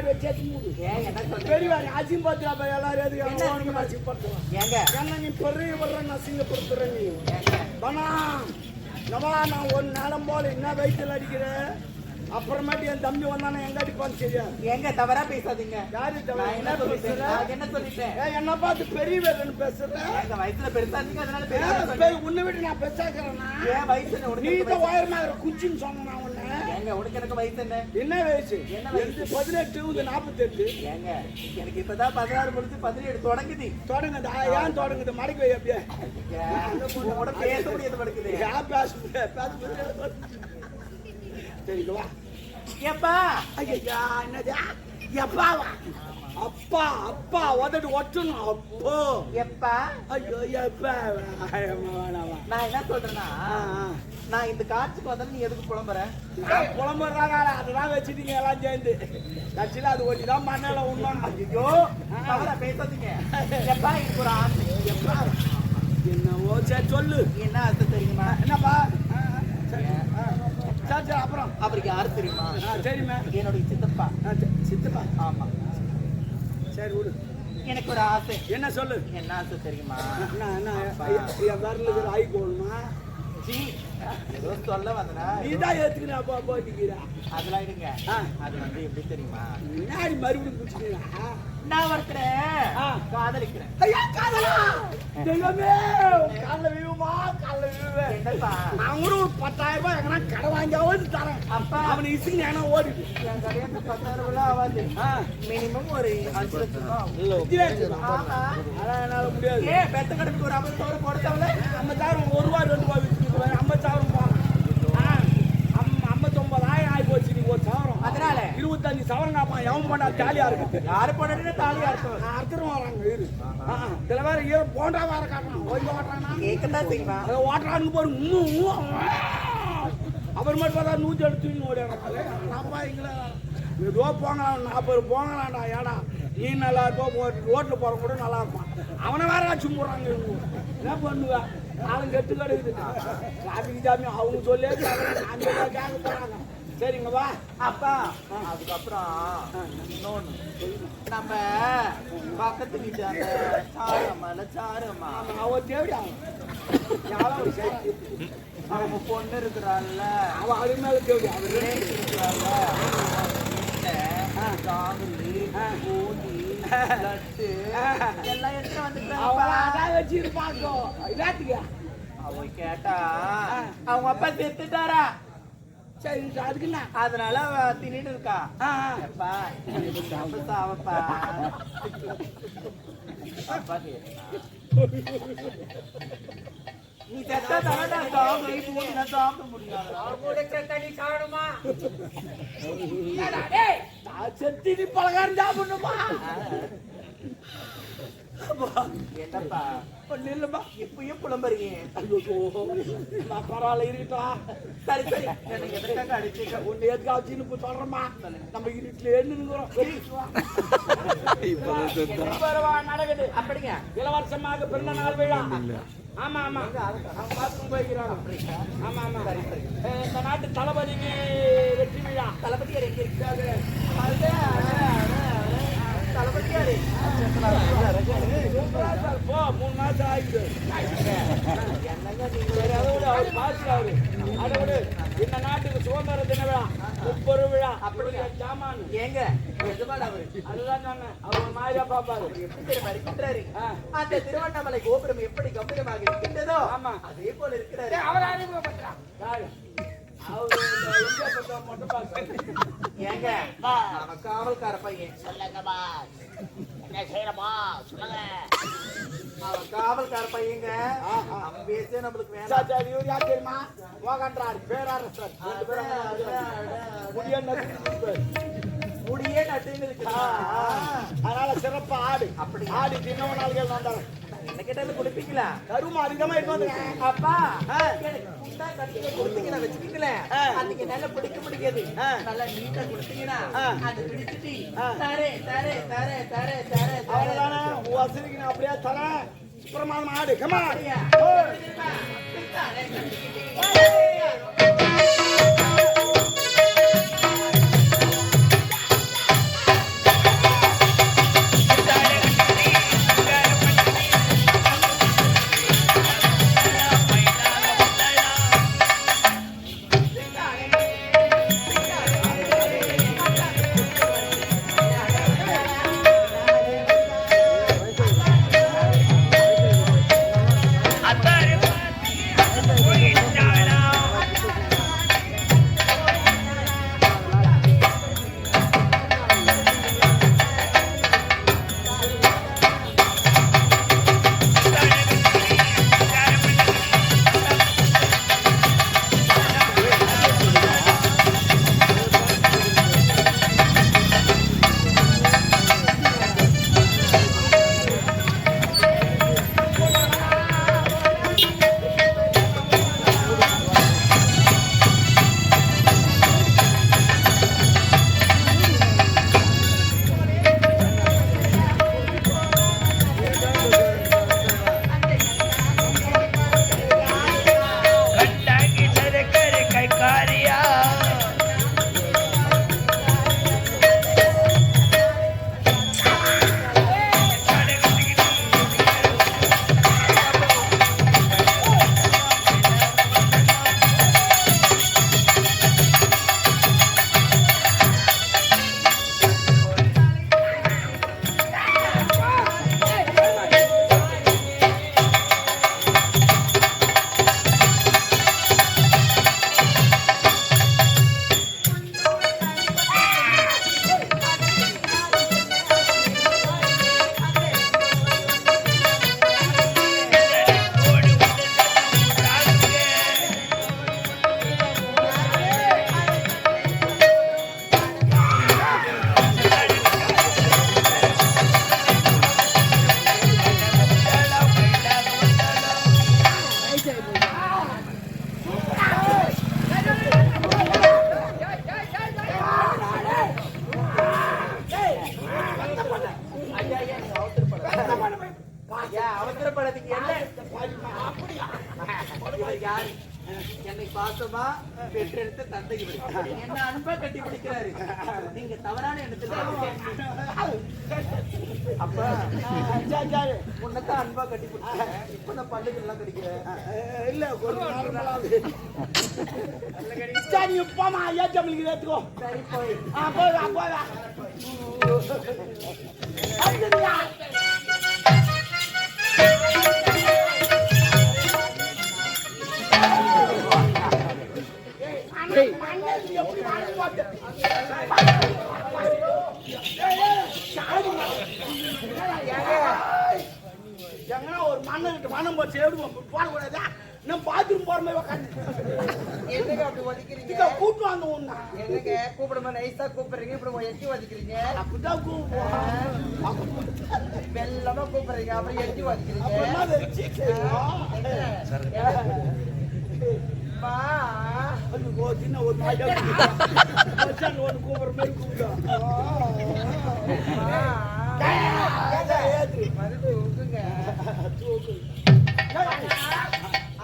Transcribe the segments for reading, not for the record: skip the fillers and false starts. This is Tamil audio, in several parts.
முன்னாடி வச்சு மூடு. பெரியவாரி அசிங்கப்படுத்துறா எல்லாரும் எதுக்கு அசிங்கப்படுத்துவான்? ஏன்னா நீ பெரிய வர்ற அசிங்கப்படுத்துற நீ பணா நவா நான் ஒரு நேரம் போல என்ன வயிற்றுல அடிக்கிறேன். அப்புறமேட்டு என் தம்பி வந்தானே எங்க அடிப்பான்னு சரியா? எங்க தவறா பேசாதீங்க. யாரு என்ன சொல்லிட்டேன்? என்ன பார்த்து பெரிய வேலைன்னு பேசுறேன். எங்க வயசுல பெருசா இருந்தீங்க அதனால உன்னை விட்டு நான் பெருசாக்கிறேன்னா ஏன் வயசு நீ தான் உயரமா குச்சின்னு சொன்னா உன்ன. எங்க உனக்கு எனக்கு வயசு என்ன வயசு? 18 48. ஏங்க எனக்கு இப்பதான் 16 முடிச்சு 17 தொடங்குது. தொடங்குது ஏன் தொடங்குது? மடக்கு வை அப்படியே பேச முடியாது மடக்குது. ஏன் பேச முடியாது? சரிங்களா? எப்பா ஐயா என்னது எப்பாவா? அப்பா அப்பா உதட்டு ஒட்டணும். அப்போ எப்பா ஐயோ எப்பா நான் என்ன சொல்றேன்னா நான் இந்த காட்சிக்கு வந்தா நீ எதுக்கு புலம்புற? புலம்புறாங்க அதெல்லாம் வச்சுட்டீங்க எல்லாம் சேர்ந்து கட்சியில அது ஒட்டிதான் மண்ணால உண்ணும். ஐயோ தவறா பேசாதீங்க. எப்பா எனக்கு ஒரு ஆசை. எப்பா என்னவோ சரி சொல்லு. என்ன அர்த்தம் தெரியுமா? என்னப்பா? சரி அப்புறம் அவருக்கு யாரு தெரியுமா? தெரியுமா? என்னுடைய சித்தப்பா. சித்தப்பா? ஆமா. சரி விடு. எனக்கு ஒரு ஆசை. என்ன சொல்லு? என்ன ஆசை தெரியுமா? என் வரல ஆகி போகணுமா? ஏதோ சொல்ல வந்தனா நீதான் ஏத்துக்கிற அப்பா போட்டிக்கிறா. அதெல்லாம் இருங்க. அது வந்து எப்படி தெரியுமா? முன்னாடி மறுபடியும் பிடிச்சிக்கிறா. நான் ஒருத்தர் காதலிக்கிறேன். ஐயா காதலா? தெய்வமே காதல விழுமா? காதல விழுவே. என்னப்பா நான் கூட 10,000 ரூபாய் எங்கன்னா கடை வாங்கியாவது தரேன். அப்பா அவனை இசுக்கு ஏன்னா ஓடிடு. என் கடையில 10,000 ரூபாய் ஆகாது. மினிமம் ஒரு 5 லட்சம் ரூபாய். ஆமா அதான் என்னால முடியாது. பெத்த கடைக்கு ஒரு 50,000 போட தேவையில்ல. 50,000 1 ரூபாய் 2 ரூபாய் விற்று 50,000 போறேன். 59,000 ஆகி போச்சு. நீ 1,000 அதனால 25 சவரம் காப்பான். எவன் பண்ணா தாலியா இருக்கு? யாரு போனா தாலியா இருக்கும்? அர்த்தம் வராங்க இரு. சில பேர் ஈர போண்டா வேற காட்டணும். ஓய்ந்து ஓட்டுறானா கேட்கத்தான் செய்வா. அதை ஓட்டுறான்னு போரு அப்புறமா பார்த்தா 170 ஓடிடுறாங்க. அப்பா இங்களா ஏதோ போங்களாம் 40 போங்களாண்டா. ஏடா நீ நல்லா இருப்போம் ரோட்டில் போகிற கூட நல்லா இருப்பான். அவனை வேற சும்முறாங்க. இவங்க என்ன பண்ணுவா? நாளும் கெட்டு கிடக்குது. டிராஃபிக் ஜாமி அவங்க சொல்லி அந்த கேட்க போகிறாங்க. சரிங்க வா. அப்பா அதுக்கப்புறம் இன்னொன்னு நம்ம பக்கத்து வீட்டு அந்த சாரம்மா அவ தேவையா? யாரும் அவங்க பொண்ணு இருக்கிறாள்ல அவ அது மேல தேவையா? எல்லாம் எடுத்து வந்துட்டு வச்சிருப்பாங்க. அவ கேட்டா அவங்க அப்பா செத்துட்டாரா? சரி அதுக்கு என்ன? அதனால தின்னுட்டு இருக்கா. அவப்பா நீ செத்தா சாப்பிட முடியாது. செத்தி நீ பலகாரம் சாப்பிடணுமா? என்னப்பா இல்லப்பா இப்பயும் புலம்புறீங்க. நான் பரவாயில்ல இருக்கட்டா. சரி சரி எதுக்காக அடிச்சு ஒன்னு எதுக்காச்சுன்னு சொல்றமா? நம்ம இருட்டுல எழுந்துக்கிறோம். நடக்குது அப்படிங்க. இளவரசமாக பிறந்த நாள் விழா. ஆமா ஆமா அவங்க பாத்ரூம் போய்க்கிறாங்க. ஆமா ஆமா இந்த நாட்டு தளபதிக்கு வெற்றி விழா. தளபதியார் எங்க இருக்காரு? தளபதியாரு போ 3 மாசம் ஆயிடுது. என்னங்க நீங்க அதோட அவர் பாசுறாரு. அதோட இந்த நாட்டுக்கு சுதந்திர தின விழா 30 விழா. அப்படிங்க சாமான் ஏங்க எதுவாள் அவரு? அதுதான் சொன்னேன். அவர் மாதிரியா பாப்பாரு. எப்படி இருக்கின்றாரு? அந்த திருவண்ணாமலை கோபுரம் எப்படி கம்பீரமாக இருக்கின்றதோ ஆமா அதே போல இருக்கிறாரு. அவர் அறிமுகப்படுத்துறான். ஏங்க அவன் காவல்கார பையன். சொல்லுங்கம்மா என்ன செய்யறமா சொல்லுங்க. அவன் காவல்கார பையங்க. அவன் பேச நம்மளுக்கு வேண்டாம். இவர் யார் தெரியுமா? மோகன்றார் பேரரசர். முடியே நட்டுன்னு இருக்கு. அதனால சிறப்பா ஆடு. அப்படி ஆடு தின்னவ நாள்கள் வந்தாரு. என்ன கேட்டாலும் குடிப்பீங்களா? கருமா அதிகமா இருக்கு. அப்பா கொடுத்தீங்கன்னா வச்சுக்கீங்களேன். அதுக்கு நல்லா பிடிக்காது. நல்லா நீட்டா கொடுத்தீங்கன்னா அதை பிடிச்சிட்டு அவ்வளவுதானே வசதிக்கு நான் அப்படியே தரேன். சுப்பிரமாதம் ஆடு கமா. என்னை பாசமா பெற்றெடுத்த தந்தைக்கு பிடிக்கும். என்ன அன்பா கட்டி பிடிக்கிறாரு. நீங்க தவறான எண்ணத்துல அப்ப முன்னதான் அன்பா கட்டி பிடிக்கிறேன். இப்ப நான் பல்லுக்கு எல்லாம் கடிக்கிறேன். இல்ல கொஞ்சம் நார்மலாவது சரி போமா ஏற்றமில்லைக்கு ஏற்றுக்கோ சரி போய் போதா போதா எங்கன்னா ஒரு மண்ணு மனம் போச்சு எப்படி போடக்கூடாதா நான் பாத்ரூம் போற மாதிரி உட்காந்து என்னங்க அப்படி ஒதுக்கிறீங்க? இதை கூட்டு வாங்க ஒண்ணா என்னங்க கூப்பிடுமா நைஸா கூப்பிடுறீங்க, இப்படி எட்டி ஒதுக்கிறீங்க. அப்படிதான் கூப்பிடுவோம் வெள்ளமா கூப்பிடுறீங்க, அப்புறம் எட்டி ஒதுக்கிறீங்க. அப்படின்னா வச்சு சின்ன ஒரு மாதிரி ஒன்று கூப்பிடுற மாதிரி கூப்பிட்டோம்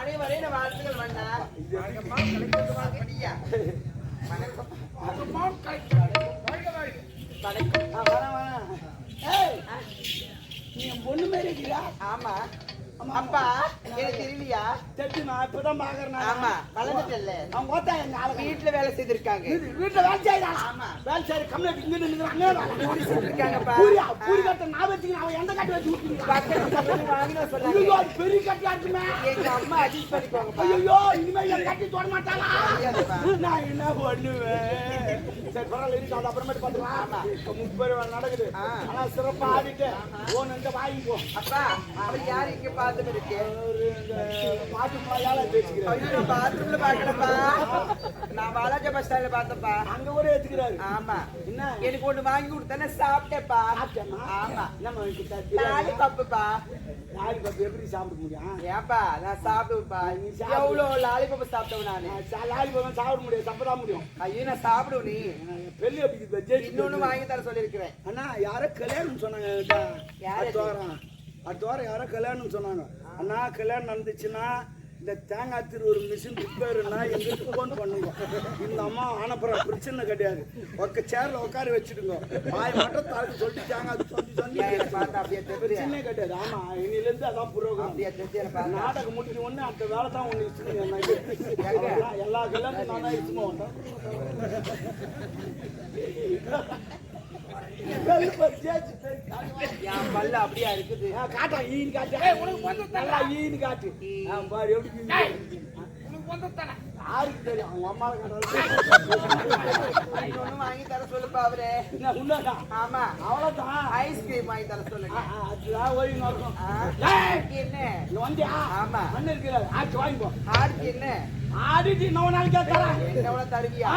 அனைவரையும் வாழ்த்துக்கள் வேண்டா. நீ பொண்ணு மாதிரி இருக்கிறியா? ஆமா அப்பா எனக்கு தெரியலையா? தெரிஞ்சு நான் இப்பதான் பாக்குறேன். ஆமா வளர்ந்துட்டல்ல. அவங்க ஓத்தா எங்க ஆளுங்க வீட்டுல வேலை செய்திருக்காங்க. வீட்டுல வேலை செய்யறான். ஆமா வேலை செய்யற கம்யூனிட்டி இங்க நின்னுறாங்க இருக்காங்கப்பா. பூரி கட்ட நான் வச்சுக்கிறேன். அவன் எந்த கட்டு வச்சு வாங்கினா சொல்லாங்க. பெரிய கட்டியா இருக்குமே. எங்க அம்மா அட்ஜஸ்ட் பண்ணிக்கோங்கப்பா. ஐயோ இனிமே என் கட்டி தொட மாட்டாளா? தெரியாதுப்பா. நான் என்ன பண்ணுவேன்? சரி பரவாயில்ல இருக்கு. அது அப்புறமேட்டு பாத்துக்கலாம். 30 ரூபா நடக்குது. ஆனா சிறப்பா ஆடிட்டு ஓன் இந்த வாங்கிக்கோ. அப்பா அவர் யாரு இங்க பாத்து இருக்கு? பாட்டு மாயால பேசிக்கிறேன். ஐயோ நான் பாத்ரூம்ல பாக்கலப்பா. நான் பாலாஜி பஸ் ஸ்டாண்ட்ல பார்த்தப்பா. அங்க கூட ஏத்துக்கிறாரு. ஆமா என்ன எனக்கு ஒண்ணு வாங்கி கொடுத்தானே சாப்பிட்டேப்பா. ஆமா நம்ம நாலு கப்புப்பா. லாலிபப் எப்படி சாப்பிட முடியும்? ஏப்பா நான் சாப்பிடுவேப்பா. எவ்வளவு லாலிபப் சாப்பிட்டவன் நானு. லாலிபப் சாப்பிட முடியாது. சாப்பிடா முடியும். ஐயோ நான் சாப்பிடுவேன். நீ பெரிய இன்னொன்னு வாங்கி தர சொல்லிருக்கிறேன். அண்ணா யாரோ கல்யாணம் சொன்னாங்க. அடுத்த வாரம் யாரோ கல்யாணம் சொன்னாங்க. அண்ணா கல்யாணம் நடந்துச்சுன்னா இந்த தேங்காய் திரு ஒரு மிஷின் ரிப்பேருன்னா எங்களுக்கு ஃபோன் பண்ணுங்க. இந்த அம்மா ஆனப்புற பிரச்சனை கிடையாது. சேர்ல உட்கார வச்சுடுங்க. வாய் மட்டும் தரக்கு சொல்லிட்டு தேங்காய் சொல்லி பிரச்சனையே கிடையாது. ஆமா இன்னிலேருந்து அதான் புரோகிராம். நாடகம் முடிஞ்ச உடனே அந்த வேலை தான் ஒன்று வச்சுருங்க. எல்லா கல்யாணம் நான் தான் வச்சுமா வந்தேன். என் பல்லு அப்படியா இருக்குது. காட்டா ஈன்னு காட்டு. நல்லா ஈன்னு காட்டு. பாரு எப்படி யாருக்கு தெரியும்? அவங்க அம்மா இன்னொன்னு வாங்கி தர சொல்லுப்பா அவரே. உண்மைதா? ஆமா அவ்வளவுதான். ஐஸ்கிரீம் வாங்கி தர சொல்லுங்க. அதுதான் ஓய்வு நோக்கம். என்ன வந்தியா? ஆமா மண்ணு இருக்கிறாரு. ஆச்சு வாங்கிப்போ. ஆடுக்கு என்ன ஆடிட்டு இன்னொரு நாளைக்கே தரேன். எவ்வளவு தருவியா?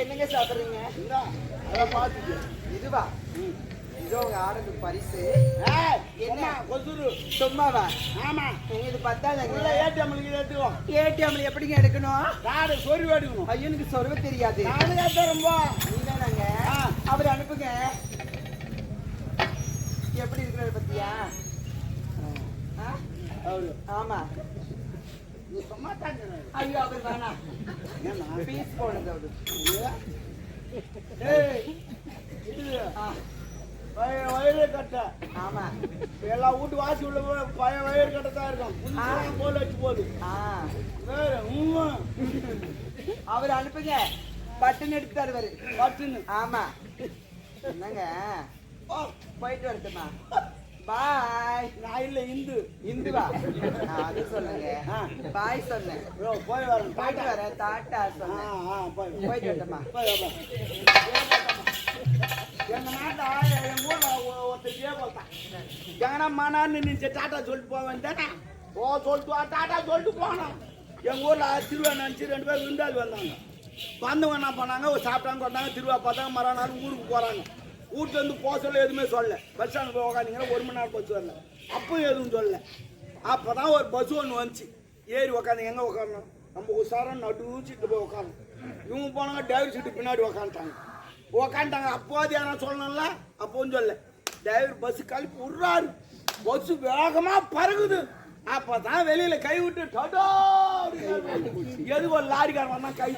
என்னங்க சாப்பிடுறீங்க? இந்தா, அதை பார்த்துட்டு. இதுவா? இதோ உங்க ஆடலுக்கு பரிசு. ஏய், என்ன? சும்மா, கொசுரு. சும்மாவா? ஆமா. இது பத்தாதங்க. உள்ள ஏடிஎம்ல எடுத்துக்கோ. ஏடிஎம்ல எப்படிங்க எடுக்கணும்? காடு சொருவி எடுக்கணும். ஐயோ எனக்கு சொல்ல தெரியாது. நானு கேட்டேன் போ. நீதானாங்க? அவர் அனுப்புங்க. எப்படி இருக்கிறாரு பத்தியா? அவரு. ஆமா. நீ சும்மா தாங்க. ஐயோ அவர் வேணாம். ஏன்னா? பீஸ் போடுங்க அவரு. ஏய், இது வயிறு கட்ட. ஆமா. எல்லா வீட்டு வாசி உள்ள பழைய வயிறு கட்ட தான் இருக்கும். புதுசா போல் வச்சு போகுது. வேற அவர் அனுப்புங்க. பட்டன் எடுத்து தருவாரு. பட்டுன்னு. ஆமா. என்னங்க போயிட்டு வரட்டுமா? பாய். நான் இல்ல இந்து. இந்துவா? அது சொல்லுங்க. பாய் சொன்னேன். போய் வரேன். போயிட்டு வரேன். டாட்டா சொன்னேன். போயிட்டு வரட்டுமா? எங்க நாட்டை எங்க ஊர்ல ஒருத்தர் போட்டான். எங்கன்னா மனான்னு நினைச்ச டாட்டா சொல்லிட்டு போவேன் தானே. சொல்லிட்டு வா டாட்டா சொல்லிட்டு போனோம். எங்க ஊர்ல திருவா நினைச்சு 2 பேர் விருந்தாளி வந்தாங்க. வந்தவங்க என்ன பண்ணாங்க, சாப்பிட்டாங்க கொண்டாங்க, திருவா பார்த்தாங்க, மறுநாள் ஊருக்கு போறாங்க. வீட்டுல இருந்து போக சொல்ல எதுவுமே சொல்லல. பஸ் ஸ்டாண்ட் போய் உக்காந்தீங்கன்னா 1 மணி நேரம் பஸ் வரல. அப்பவும் எதுவும் சொல்லல. அப்பதான் ஒரு பஸ் ஒன்று வந்துச்சு. ஏறி உக்காந்து எங்க உட்காரணும், நம்ம உசாரம் நடு சீட்டு போய் உட்காரணும். இவங்க போனாங்க டிரைவர் சீட்டு பின்னாடி உக்காந்துட்டாங்க. அப்போது யாரா சொல்லணும்ல, அப்போவும் சொல்ல. டிரைவர் பஸ் கழிப்பு விடுறாரு. பஸ் வேகமா பறகுது. அப்பதான் வெளியில கை விட்டு எதுக்கு ஒரு லாரிக்காரன் வந்தா கை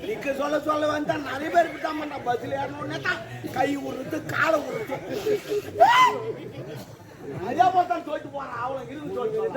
நிக்க சொல்ல வந்தா நிறைய பேருக்கு தான் பண்ணா. பஸ்ல ஏறணும்னே தான் கை விடுறது, காலை விடுறது. அதே போதான் சொல்லிட்டு போறான். அவ்வளவு இருந்து சொல்லிட்டு